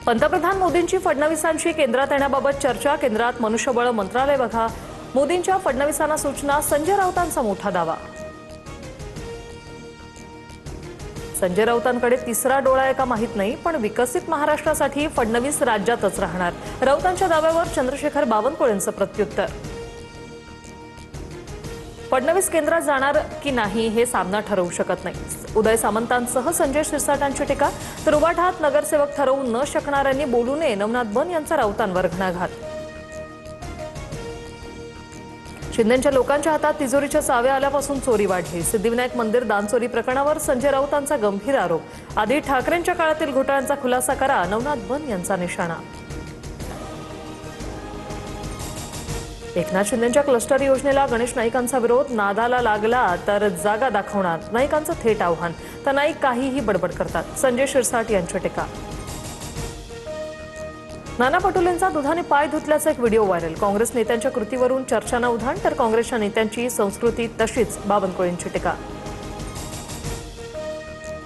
पंतप्रधान मोदींची फडणवीसांशी केंद्रात येण्याबाबत चर्चा। केंद्रात मनुष्यबळ मंत्रालय बघा। मोदींच्या फडणवीसांना सूचना। संजय राऊतांचा मोठा दावा। संजय राऊतांकडे तिसरा डोळा आहे का माहित नाही, पण विकसित महाराष्ट्रासाठी फडणवीस राज्यातच राहणार। राऊतांच्या दाव्यावर चंद्रशेखर बावनकुळेंचं प्रत्युत्तर। फडणवीस केंद्रात जाणार की नाही हे सामना ठरवू शकत नाही। उदय सामंतांसह संजय शिरसाटांची टीका। तर उबाठात नगरसेवक ठरवू न शकणाऱ्यांनी बोलू नये। नवनाथ बन यांचा राऊतांवर घणाघात। शिंदेच्या लोकांच्या हातात तिजोरीच्या चाव्या आल्यापासून चोरी वाढली। सिद्धिविनायक मंदिर दानचोरी प्रकरणावर संजय राऊतांचा गंभीर आरोप। आधी ठाकरेंच्या काळातील घोटाळ्यांचा खुलासा करा। नवनाथ बन यांचा निशाणा। एकनाथ शिंदेच्या क्लस्टर योजनेला गणेश नाईकांचा विरोध। नादाला लागला तर जागा दाखवणार। नाईकांचं थेट आव्हान। तर नाईक काहीही बडबड करतात। संजय शिरसाट यांची टीका। नाना पटोलेंचा दुधाने पाय धुतल्याचा एक व्हिडिओ व्हायरल। काँग्रेस नेत्यांच्या कृतीवरून चर्चांना उधाण। तर काँग्रेसच्या नेत्यांची संस्कृती तशीच। बावनकुळेंची टीका।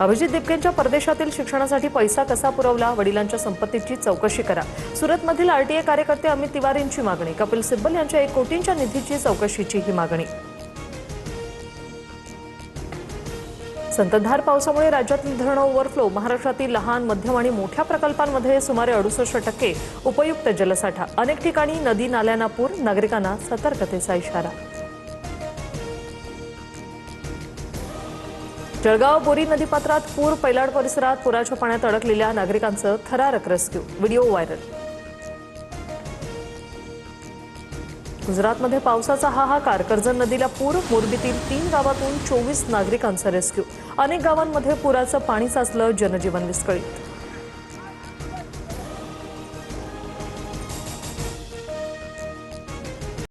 अभिजित दिपकेंच्या परदेशातील शिक्षणासाठी पैसा कसा पुरवला? वडिलांच्या संपत्तीची चौकशी करा। सुरतमधील आरटीए कार्यकर्ते अमित तिवारींची मागणी। कपिल सिब्बल यांच्या 1 कोटींच्या निधीची चौकशीची ही मागणी। संततधार पावसामुळे राज्यातील धरणं ओव्हरफ्लो। महाराष्ट्रातील लहान, मध्यम आणि मोठ्या प्रकल्पांमध्ये सुमारे 68% उपयुक्त जलसाठा। अनेक ठिकाणी नदी नाल्यांना पूर। नागरिकांना सतर्कतेचा इशारा। जळगाव बोरी नदीपात्रात पूर। पैलाड परिसरात पुराच्या पाण्यात अडकलेल्या नागरिकांचं थरारक रेस्क्यू। Video viral. गुजरातमध्ये पावसाचा हाहाकार। कर्जत नदीला पूर। मोरबीतील 3 गावातून 24 नागरिकांचा रेस्क्यू। अनेक गावांमध्ये पुराचं पाणी साचलं। जनजीवन विस्कळीत।